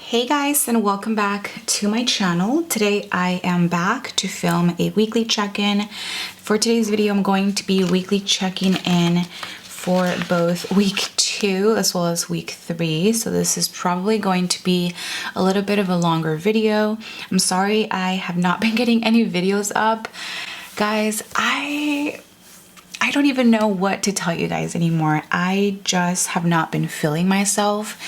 Hey guys, and welcome back to my channel. Today I am back to film a weekly check-in. For today's video, I'm going to be weekly checking in for both week 2 as well as week 3. So this is probably going to be a little bit of a longer video. I'm sorry I have not been getting any videos up. Guys, I don't even know what to tell you guys anymore. I just have not been feeling myself.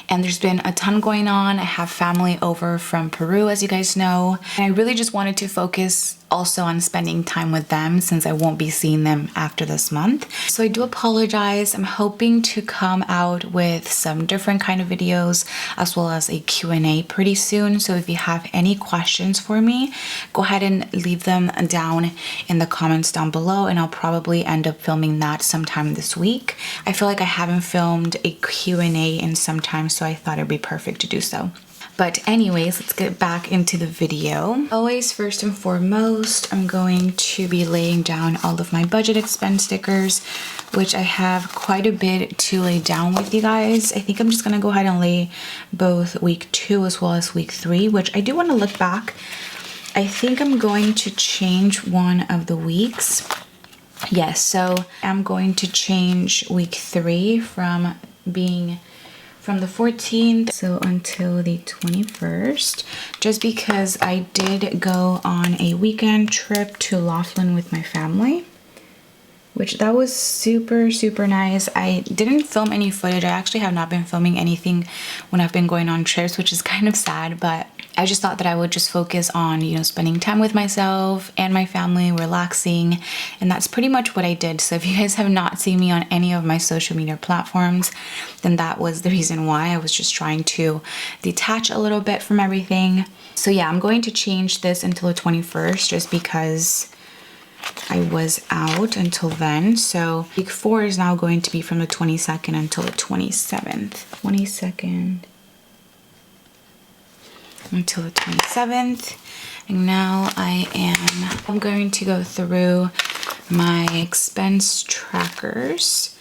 And there's been a ton going on. I have family over from Peru, as you guys know. And I really just wanted to focus also on spending time with them since I won't be seeing them after this month. So I do apologize. I'm hoping to come out with some different kind of videos as well as a Q&A pretty soon. So if you have any questions for me, go ahead and leave them down in the comments down below and I'll probably end up filming that sometime this week. I feel like I haven't filmed a Q&A in some time, so I thought it'd be perfect to do so. But anyways, let's get back into the video. Always, first and foremost, I'm going to be laying down all of my budget expense stickers, which I have quite a bit to lay down with you guys. I think I'm just gonna go ahead and lay both week 2 as well as week 3, which I do want to look back. I think I'm going to change one of the weeks. Yes, so I'm going to change week 3 from being from the 14th so until the 21st, just because I did go on a weekend trip to Laughlin with my family, which that was super nice. I didn't film any footage. I actually have not been filming anything when I've been going on trips, which is kind of sad, but I just thought that I would just focus on, you know, spending time with myself and my family, relaxing, and that's pretty much what I did. So if you guys have not seen me on any of my social media platforms, then that was the reason why. I was just trying to detach a little bit from everything. So yeah, I'm going to change this until the 21st just because I was out until then. So week 4 is now going to be from the 22nd until the 27th. 22nd until the 27th. And now I'm going to go through my expense trackers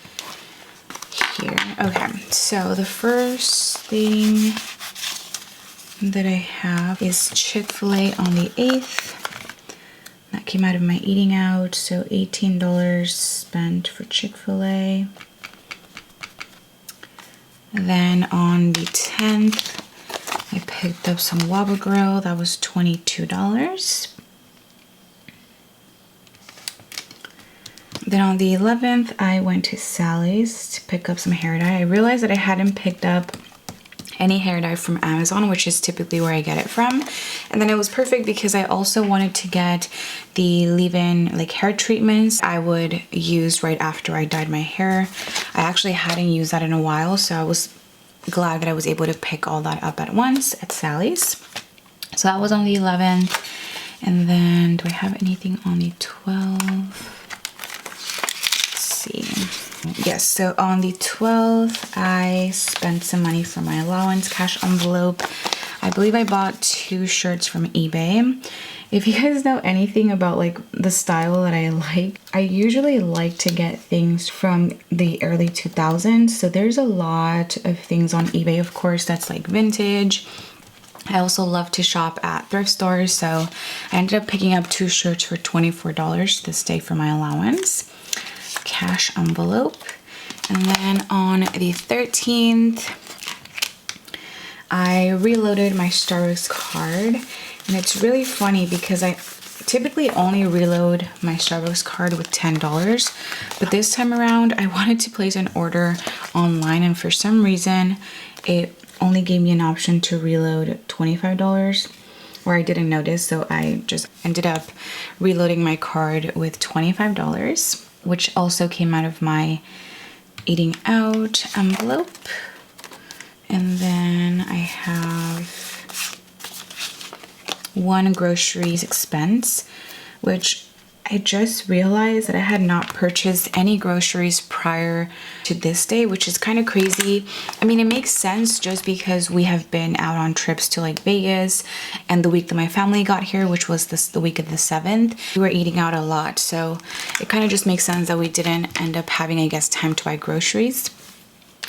here. Okay, so the first thing that I have is Chick-fil-A on the 8th. That came out of my eating out, so $18 spent for Chick-fil-A. Then on the 10th, I picked up some Waba Grill. That was $22. Then on the 11th, I went to Sally's to pick up some hair dye. I realized that I hadn't picked up any hair dye from Amazon, which is typically where I get it from. And then it was perfect because I also wanted to get the leave-in like hair treatments I would use right after I dyed my hair. I actually hadn't used that in a while, so I was glad that I was able to pick all that up at once at Sally's. So that was on the 11th. And then do I have anything on the 12th? Let's see. Yes, so on the 12th, I spent some money for my allowance cash envelope. I believe I bought 2 shirts from eBay. If you guys know anything about like the style that I like, I usually like to get things from the early 2000s. So there's a lot of things on eBay, of course, that's like vintage. I also love to shop at thrift stores. So I ended up picking up 2 shirts for $24 to stay for my allowance. Cash envelope. And then on the 13th, I reloaded my Starbucks card. And it's really funny because I typically only reload my Starbucks card with $10, but this time around I wanted to place an order online and for some reason it only gave me an option to reload $25, or I didn't notice, so I just ended up reloading my card with $25, which also came out of my eating out envelope. And then I have one groceries expense, which I just realized that I had not purchased any groceries prior to this day, which is kind of crazy. I mean, it makes sense just because we have been out on trips to like Vegas, and the week that my family got here, which was the week of the 7th, we were eating out a lot. So it kind of just makes sense that we didn't end up having, I guess, time to buy groceries.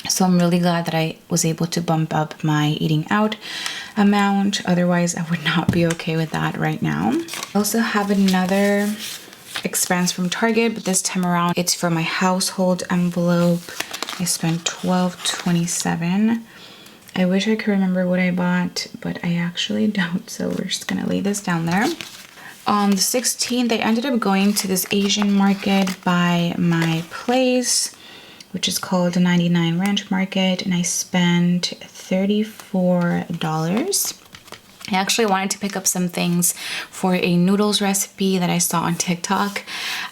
So I'm really glad that I was able to bump up my eating out amount. Otherwise, I would not be okay with that right now. I also have another expense from Target, but this time around it's for my household envelope. I spent $12.27. I wish I could remember what I bought, but I actually don't, so we're just gonna lay this down there. On the 16th, I ended up going to this Asian market by my place, which is called the 99 Ranch Market, and I spent $34. I actually wanted to pick up some things for a noodles recipe that I saw on TikTok.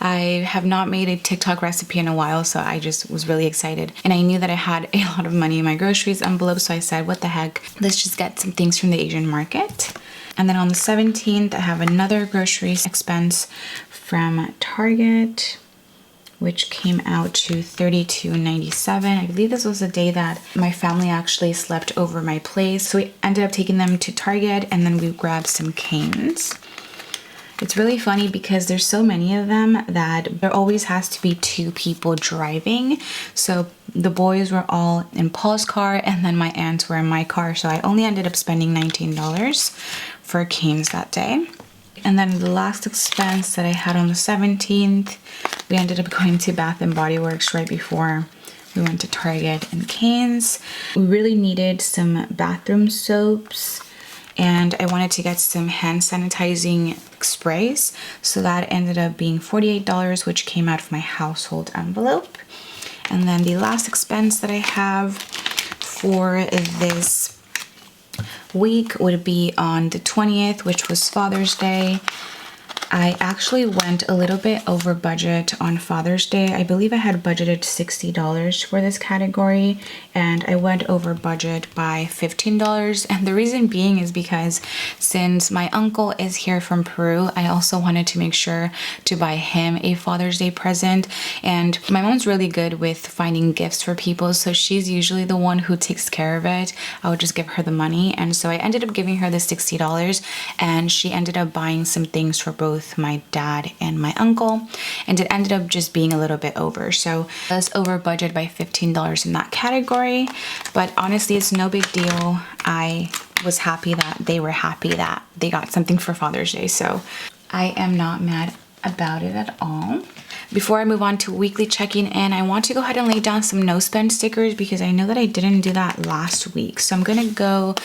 I have not made a TikTok recipe in a while, so I just was really excited. And I knew that I had a lot of money in my groceries envelope, so I said, what the heck, let's just get some things from the Asian market. And then on the 17th, I have another groceries expense from Target, which came out to $32.97. I believe this was the day that my family actually slept over my place. So we ended up taking them to Target, and then we grabbed some canes. It's really funny because there's so many of them that there always has to be 2 people driving. So the boys were all in Paul's car, and then my aunts were in my car. So I only ended up spending $19 for canes that day. And then the last expense that I had on the 17th, we ended up going to Bath & Body Works right before we went to Target and Cane's. We really needed some bathroom soaps, and I wanted to get some hand sanitizing sprays. So that ended up being $48, which came out of my household envelope. And then the last expense that I have for this week would be on the 20th, which was Father's Day. I actually went a little bit over budget on Father's Day. I believe I had budgeted $60 for this category, and I went over budget by $15. And the reason being is because since my uncle is here from Peru, I also wanted to make sure to buy him a Father's Day present. And my mom's really good with finding gifts for people, so she's usually the one who takes care of it. I would just give her the money. And so I ended up giving her the $60, and she ended up buying some things for both my dad and my uncle, and it ended up just being a little bit over. So I was over budget by $15 in that category, but honestly, it's no big deal. I was happy that they were happy that they got something for Father's Day, so I am not mad about it at all. Before I move on to weekly checking in, I want to go ahead and lay down some no spend stickers because I know that I didn't do that last week. So I'm gonna go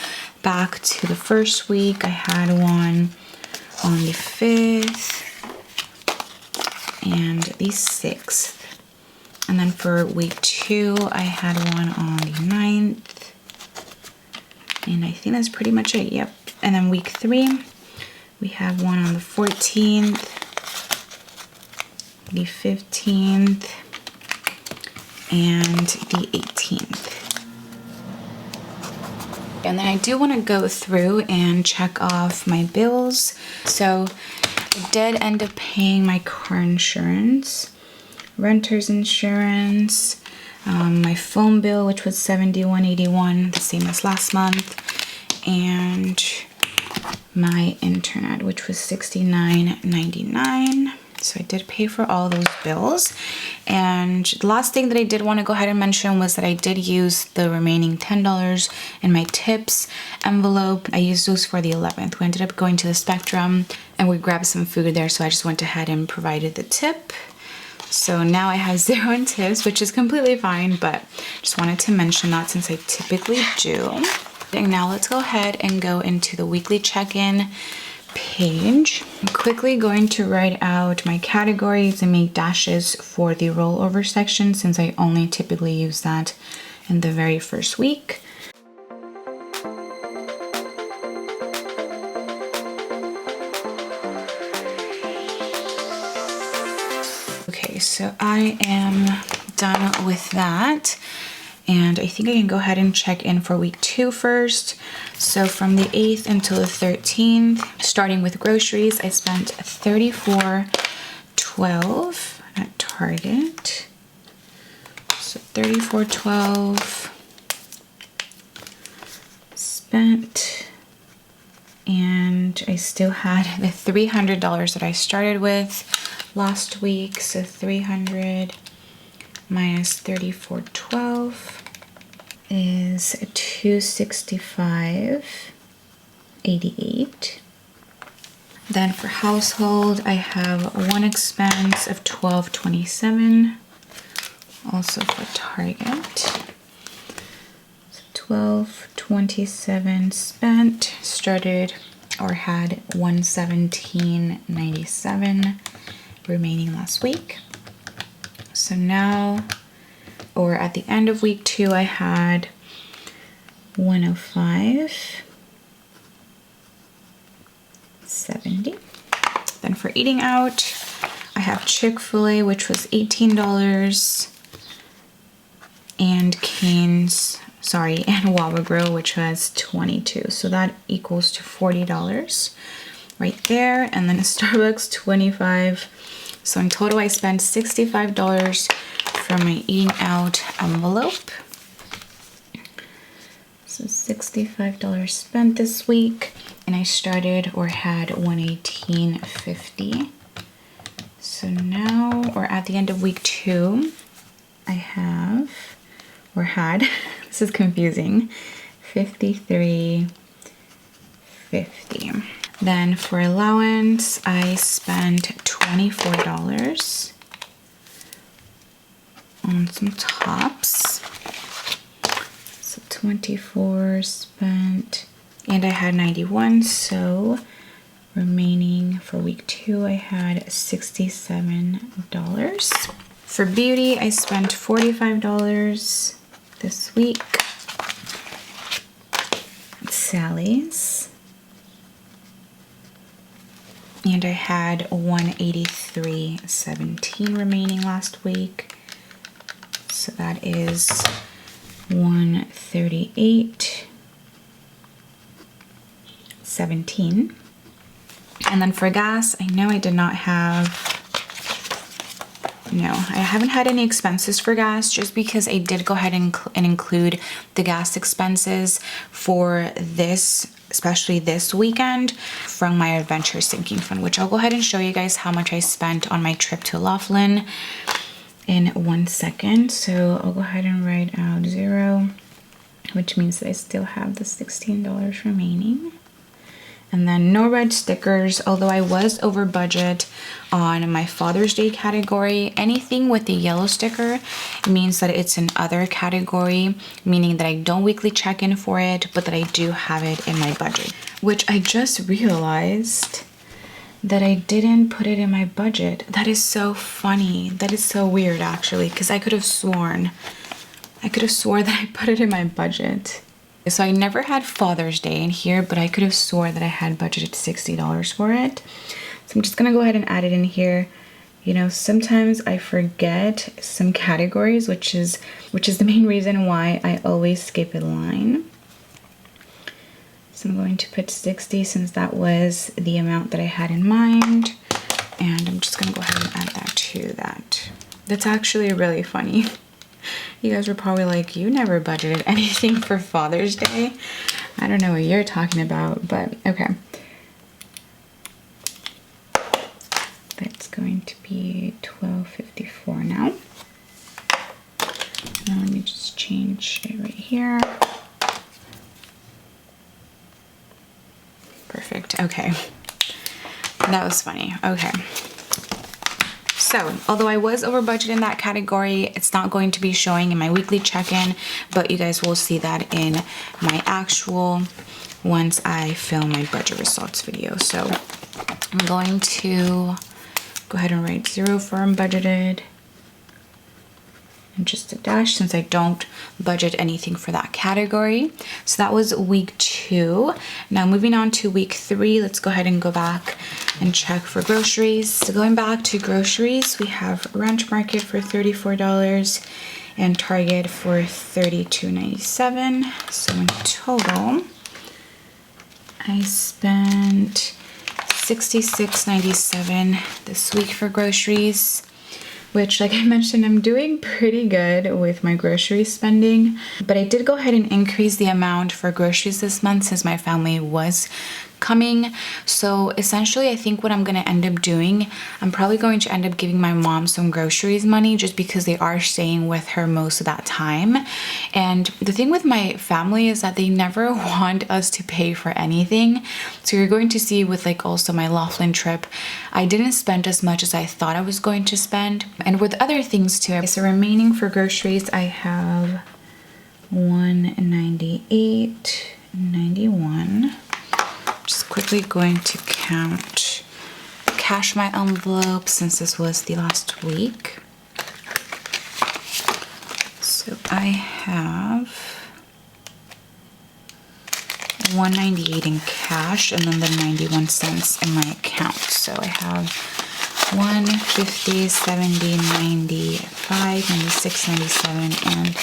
back to the first week. I had one on the 5th and the 6th. And then for week 2, I had one on the 9th. And I think that's pretty much it, yep. And then week 3, we have one on the 14th, the 15th, and the 18th. And then I do want to go through and check off my bills. So I did end up paying my car insurance, renter's insurance, my phone bill, which was $71.81, the same as last month, and my internet, which was $69.99. So I did pay for all those bills. And the last thing that I did want to go ahead and mention was that I did use the remaining $10 in my tips envelope. I used those for the 11th. We ended up going to the Spectrum and we grabbed some food there, so I just went ahead and provided the tip. So now I have 0 in tips, which is completely fine, but just wanted to mention that since I typically do. And now let's go ahead and go into the weekly check-in page. I'm quickly going to write out my categories and make dashes for the rollover section since I only typically use that in the very first week. Okay, so I am done with that. And I think I can go ahead and check in for week 2 first. So from the 8th until the 13th, starting with groceries, I spent $34.12 at Target. So $34.12 spent. And I still had the $300 that I started with last week. So 300 minus $34.12 is $265.88. Then for household, I have one expense of $12.27. Also for Target. So $12.27 spent. Started or had $117.97 remaining last week. So now, or at the end of week 2, I had $105.70. Then for eating out, I have Chick-fil-A, which was $18, and Cane's, and Wawa Grill, which was $22. So that equals to $40 right there. And then a Starbucks, $25. So in total, I spent $65 from my eating out envelope. So $65 spent this week, and I started or had $118.50. So now, or at the end of week 2, I have, or had, this is confusing, $53.50. Then for allowance, I spent $24 on some tops. So 24 spent, and I had 91, so remaining for week 2, I had $67. For beauty, I spent $45 this week at Sally's. And I had $183.17 remaining last week. So that is $138.17. And then for gas, I know I did not have, I haven't had any expenses for gas, just because I did go ahead and include the gas expenses for this, especially this weekend, from my adventure sinking fund, which I'll go ahead and show you guys how much I spent on my trip to Laughlin in 1 second. So I'll go ahead and write out 0, which means that I still have the $16 remaining. And then no red stickers, although I was over budget on my Father's Day category. Anything with the yellow sticker means that it's an other category, meaning that I don't weekly check in for it, but that I do have it in my budget. Which I just realized that I didn't put it in my budget. That is so funny. That is so weird, actually, because I could have sworn that I put it in my budget. So I never had Father's Day in here, but I could have swore that I had budgeted $60 for it. So I'm just gonna go ahead and add it in here. Sometimes I forget some categories, which is the main reason why I always skip a line. So I'm going to put 60 since that was the amount that I had in mind. And I'm just gonna go ahead and add that to that. That's actually really funny. You guys were probably like, you never budgeted anything for Father's Day. I don't know what you're talking about, but okay. That's going to be $12.54 now. Now let me just change it right here. Perfect, okay. That was funny, okay. So, although I was over budget in that category, it's not going to be showing in my weekly check-in, but you guys will see that in my actual once I film my budget results video. So, I'm going to go ahead and write 0 for unbudgeted. And just a dash since I don't budget anything for that category. So that was week 2. Now moving on to week 3, let's go ahead and go back and check for groceries. So going back to groceries, we have Ranch Market for $34 and Target for $32.97. So in total, I spent $66.97 this week for groceries, which, like I mentioned, I'm doing pretty good with my grocery spending. But I did go ahead and increase the amount for groceries this month since my family was coming. So essentially I think what I'm gonna end up doing, I'm probably going to end up giving my mom some groceries money just because they are staying with her most of that time. And the thing with my family is that they never want us to pay for anything. So you're going to see with like also my Laughlin trip, I didn't spend as much as I thought I was going to spend, and with other things too. So remaining for groceries, I have $198.91. Just quickly going to cash my envelope since this was the last week. So I have $198 in cash and then the 91 cents in my account. So I have 150, 70, 95, 96, 97, and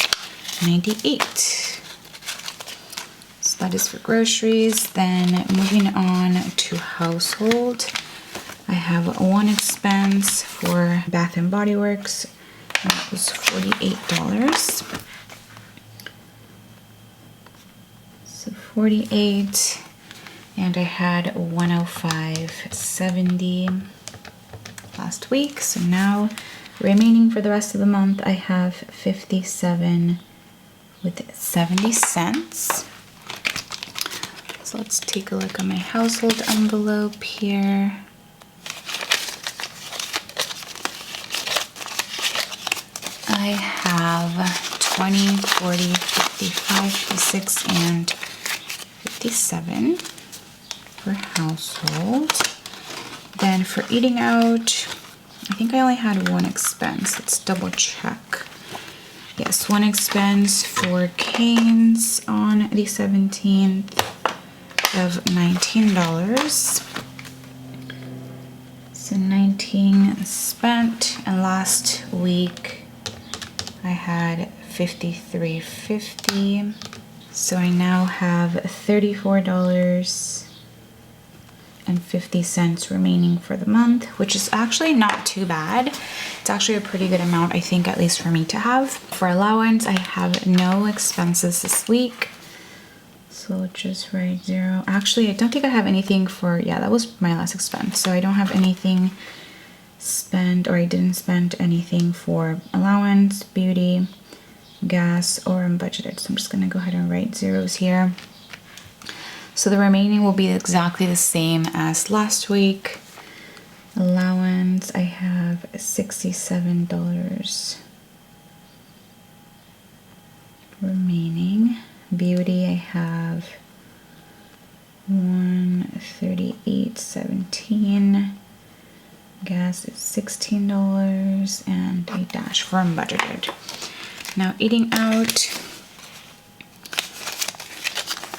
98. So that is for groceries. Then moving on to household, I have one expense for Bath and Body Works, and that was $48. So 48, and I had 105.70 last week. So now remaining for the rest of the month, I have 57 with 70 cents. So let's take a look at my household envelope here. I have 20, 40, 55, 56, and 57 for household. Then for eating out, I think I only had one expense. Let's double check. Yes, one expense for Cane's on the 17th of $19. So 19 spent, and last week I had $53.50. So I now have $34.50 remaining for the month, which is actually not too bad. It's actually a pretty good amount, I think, at least for me to have. For allowance, I have no expenses this week. So let's just write 0. Actually, I don't think I have anything for, yeah, that was my last expense. So I don't have anything spent, or I didn't spend anything for allowance, beauty, gas, or unbudgeted. So I'm just gonna go ahead and write zeros here. So the remaining will be exactly the same as last week. Allowance, I have $67 remaining. Beauty, I have $138.17. Gas is $16, and a dash for unbudgeted. Now eating out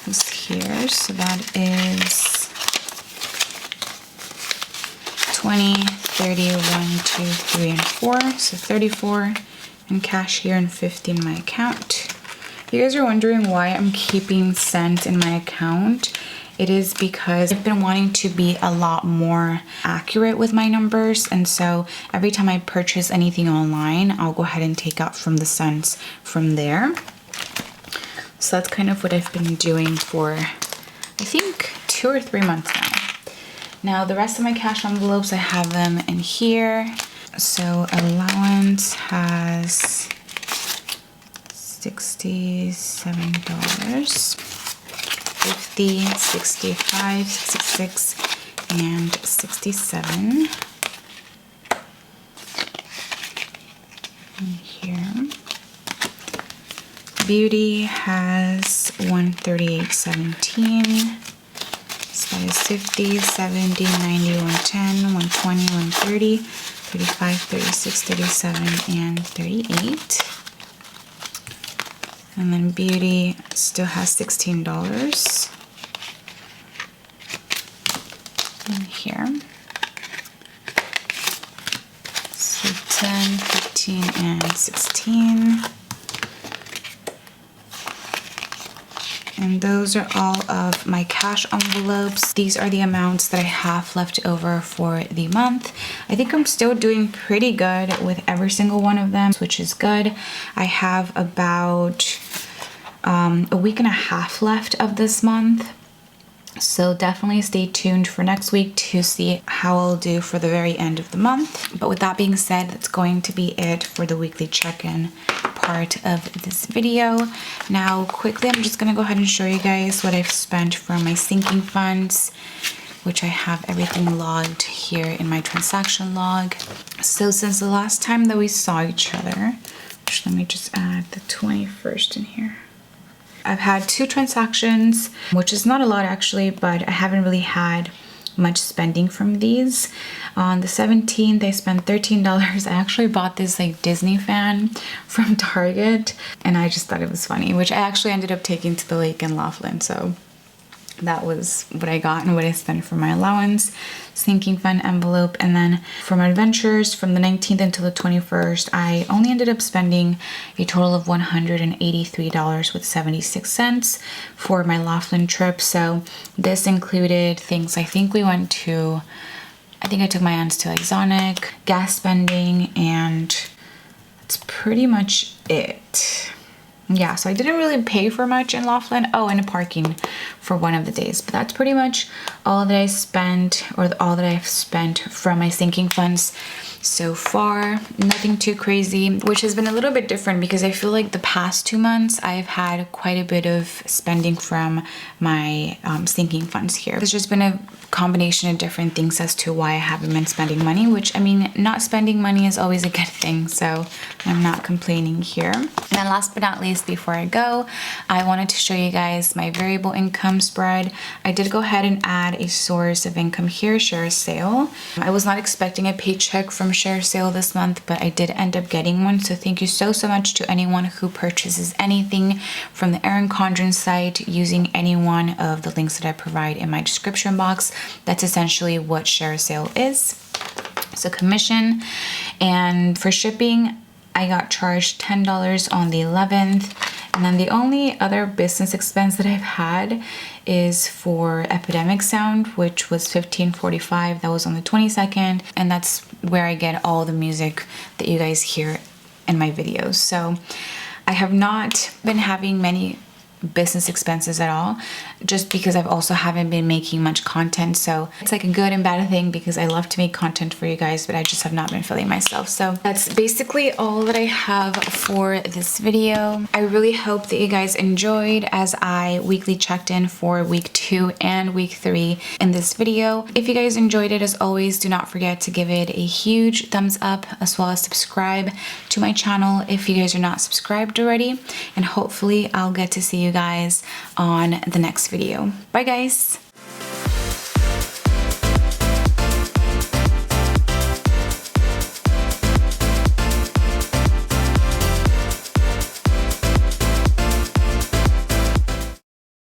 is here, so that is 20, 30, 1, 2, 3, and 4. So 34 in cash here and 50 in my account. If you guys are wondering why I'm keeping cents in my account, it is because I've been wanting to be a lot more accurate with my numbers, and so every time I purchase anything online, I'll go ahead and take out from the cents from there. So that's kind of what I've been doing for, I think, 2 or 3 months now. Now the rest of my cash envelopes, I have them in here. So allowance has $67, 50, 65, 66, and 67 in here. Beauty has 138.17. So that is 50, 70, 90, 110, 120, 130, 35, 36, 37, and 38. And then beauty still has $16 in here. So 10, 15, and 16. And those are all of my cash envelopes. These are the amounts that I have left over for the month. I think I'm still doing pretty good with every single one of them, which is good. I have about a week and a half left of this month. So definitely stay tuned for next week to see how I'll do for the very end of the month. But with that being said, that's going to be it for the weekly check-in part of this video. Now quickly, I'm just gonna go ahead and show you guys what I've spent for my sinking funds, which I have everything logged here in my transaction log. So since the last time that we saw each other, which let me just add the 21st in here. I've had 2 transactions, which is not a lot actually, but I haven't really had much spending from these. On the 17th, I spent $13. I actually bought this like Disney fan from Target, and I just thought it was funny, which I actually ended up taking to the lake in Laughlin. So that was what I got and what I spent for my allowance, sinking fund envelope. And then for my adventures from the 19th until the 21st, I only ended up spending a total of $183.76 for my Laughlin trip. So this included things, I think I took my aunts to Exonic, gas spending, and that's pretty much it. Yeah, so I didn't really pay for much in Laughlin. Oh, and parking for one of the days. But that's pretty much all that I spent, or all that I've spent from my sinking funds so far. Nothing too crazy, which has been a little bit different because I feel like the past 2 months I've had quite a bit of spending from my sinking funds here. There's just been a combination of different things as to why I haven't been spending money, which, I mean, not spending money is always a good thing, so I'm not complaining here. And then last but not least, before I go, I wanted to show you guys my variable income spread. I did go ahead and add a source of income here, Share Sale. I was not expecting a paycheck from Share Sale this month, but I did end up getting one, so thank you so much to anyone who purchases anything from the Erin Condren site using any one of the links that I provide in my description box. That's essentially what Share Sale is. So commission, and for shipping, I got charged $10 on the 11th. And then the only other business expense that I've had is for Epidemic Sound, which was $15.45. That was on the 22nd. And that's where I get all the music that you guys hear in my videos. So I have not been having many business expenses at all, just because I've also haven't been making much content. So it's like a good and bad thing because I love to make content for you guys, but I just have not been feeling myself. So that's basically all that I have for this video. I really hope that you guys enjoyed as I weekly checked in for week 2 and week 3 in this video. If you guys enjoyed it, as always, do not forget to give it a huge thumbs up, as well as subscribe to my channel if you guys are not subscribed already, and hopefully I'll get to see you guys on the next video. Bye guys.